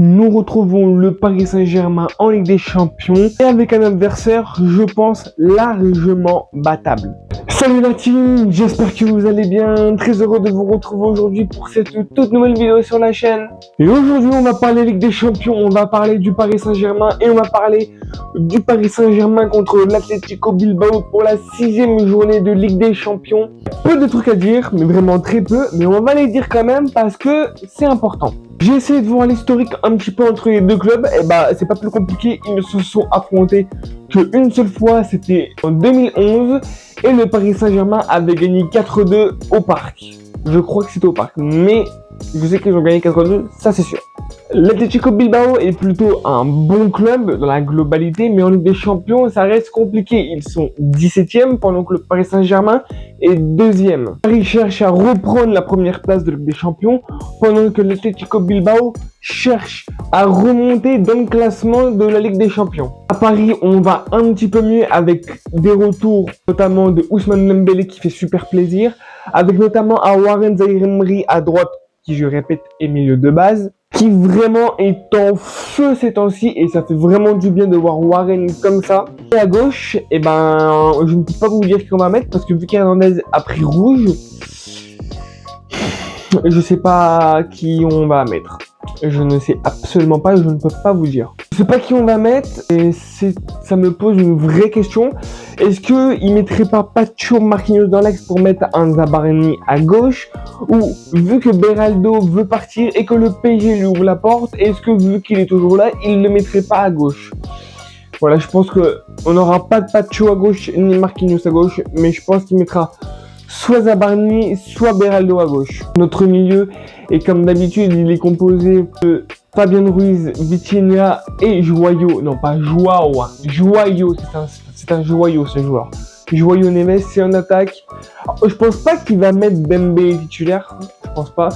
Nous retrouvons le Paris Saint-Germain en Ligue des Champions et avec un adversaire, je pense, largement battable. Salut la team, j'espère que vous allez bien. Très heureux de vous retrouver aujourd'hui pour cette toute nouvelle vidéo sur la chaîne. Et aujourd'hui, on va parler Ligue des Champions, on va parler du Paris Saint-Germain et on va parler du Paris Saint-Germain contre l'Atlético Bilbao pour la 6e journée de Ligue des Champions. Peu de trucs à dire, mais vraiment très peu, mais on va les dire quand même parce que c'est important. J'ai essayé de voir l'historique un petit peu entre les deux clubs, et bah c'est pas plus compliqué, ils ne se sont affrontés qu'une seule fois, c'était en 2011, et le Paris Saint-Germain avait gagné 4-2 au Parc. Je crois que c'était au Parc, mais je sais qu'ils ont gagné 4-2, ça c'est sûr. L'Atlético Bilbao est plutôt un bon club dans la globalité, mais en Ligue des Champions, ça reste compliqué. Ils sont 17e pendant que le Paris Saint-Germain est 2e. Paris cherche à reprendre la première place de Ligue des Champions, pendant que l'Atlético Bilbao cherche à remonter dans le classement de la Ligue des Champions. À Paris, on va un petit peu mieux avec des retours, notamment de Ousmane Dembélé qui fait super plaisir, avec notamment à Warren Zaïre-Emery à droite, qui je répète est milieu de base, qui vraiment est en feu ces temps-ci et ça fait vraiment du bien de voir Warren comme ça. Et à gauche, eh ben, je ne peux pas vous dire qui on va mettre parce que vu qu'Hernandez a pris rouge, je sais pas qui on va mettre. Je ne sais absolument pas, je ne peux pas vous dire. Je sais pas qui on va mettre et ça me pose une vraie question. Est-ce qu'il mettrait pas Pacho Marquinhos dans l'axe pour mettre un Zabarni à gauche? Ou vu que Beraldo veut partir et que le PSG lui ouvre la porte, est-ce que vu qu'il est toujours là, il ne le mettrait pas à gauche? Voilà, je pense qu'on n'aura pas de Pacho à gauche ni Marquinhos à gauche, mais je pense qu'il mettra soit Zabarni, soit Beraldo à gauche. Notre milieu, et comme d'habitude, il est composé de Fabien Ruiz, Vitinha et Joyaux. Non, pas Joao, hein. Joyaux, c'est un joyau ce joueur. Joyaux Neves, c'est en attaque. Alors, je pense pas qu'il va mettre Dembélé titulaire, je pense pas.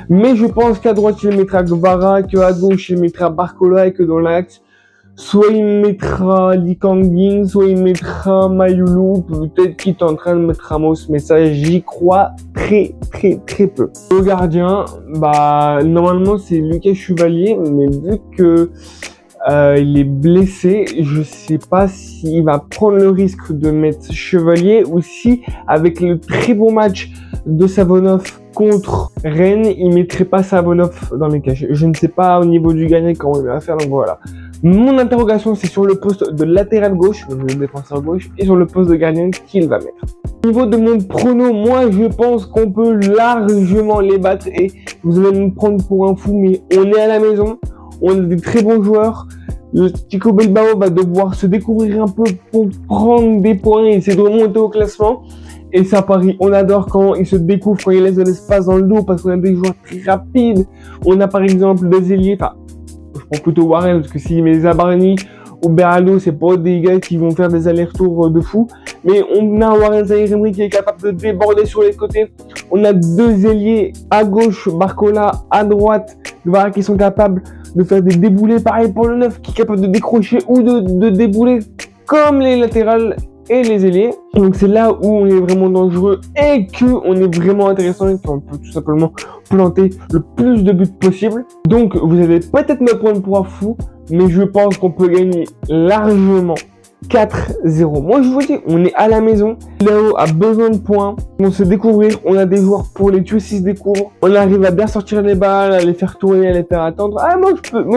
Mais je pense qu'à droite, il mettra Guevara, qu'à gauche, il mettra Barcola et que dans l'axe, soit il mettra Lee Kang-in, soit il mettra Mayulu, peut-être qu'il est en train de mettre Ramos, mais ça j'y crois très peu. Le gardien, bah normalement c'est Lucas Chevalier, mais vu que il est blessé, je sais pas s'il va prendre le risque de mettre Chevalier ou si avec le très bon match de Savonov contre Rennes, il mettrait pas Savonov dans les cages. Je ne sais pas au niveau du gardien comment il va faire, donc voilà. Mon interrogation, c'est sur le poste de latéral gauche, le défenseur gauche, et sur le poste de gardien qu'il va mettre. Au niveau de mon prono, moi, je pense qu'on peut largement les battre et vous allez me prendre pour un fou, mais on est à la maison, on a des très bons joueurs. Le Tico Bilbao va devoir se découvrir un peu pour prendre des points et essayer de remonter au classement. Et ça, Paris, on adore quand ils se découvrent, quand ils laissent de l'espace dans le dos, parce qu'on a des joueurs très rapides. On a par exemple des ailiers, enfin, je prends plutôt Warren, parce que s'il met Zabarni ou Beraldo, c'est pas des gars qui vont faire des allers-retours de fou. Mais on a Warren Zaïre-Emery qui est capable de déborder sur les côtés. On a deux ailiers à gauche, Barcola, à droite, Guevara qui sont capables de faire des déboulés. Pareil pour le 9 qui est capable de décrocher ou de débouler comme les latérales et les ailiers. Donc c'est là où on est vraiment dangereux et qu'on est vraiment intéressant et qu'on peut tout simplement planter le plus de buts possible. Donc vous allez peut-être me prendre pour un fou, mais je pense qu'on peut gagner largement 4-0. Moi je vous dis, on est à la maison, Léo a besoin de points, on se découvrir, on a des joueurs pour les tuer s'ils se découvrent, on arrive à bien sortir les balles, à les faire tourner, à les faire attendre. Ah moi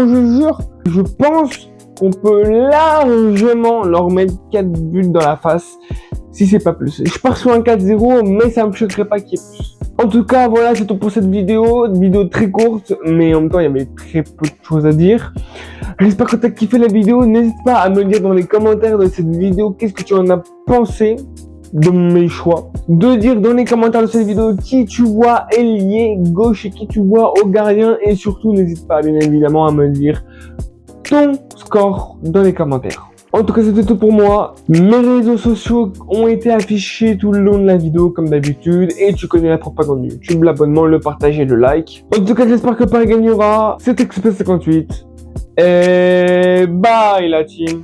je jure, je pense qu'on peut largement leur mettre 4 buts dans la face, si c'est pas plus. Je pars sur un 4-0, mais ça me choquerait pas qu'il y ait plus. En tout cas, voilà, c'est tout pour cette vidéo. Une vidéo très courte, mais en même temps, il y avait très peu de choses à dire. J'espère que tu as kiffé la vidéo. N'hésite pas à me dire dans les commentaires de cette vidéo qu'est-ce que tu en as pensé de mes choix. De dire dans les commentaires de cette vidéo qui tu vois ailier gauche et qui tu vois au gardien. Et surtout, n'hésite pas, bien évidemment, à me dire ton score dans les commentaires. En tout cas, c'était tout pour moi. Mes réseaux sociaux ont été affichés tout le long de la vidéo comme d'habitude. Et tu connais la propagande de YouTube, l'abonnement, le partage et le like. En tout cas, j'espère que Paris gagnera. C'était Express 58. Et bye la team.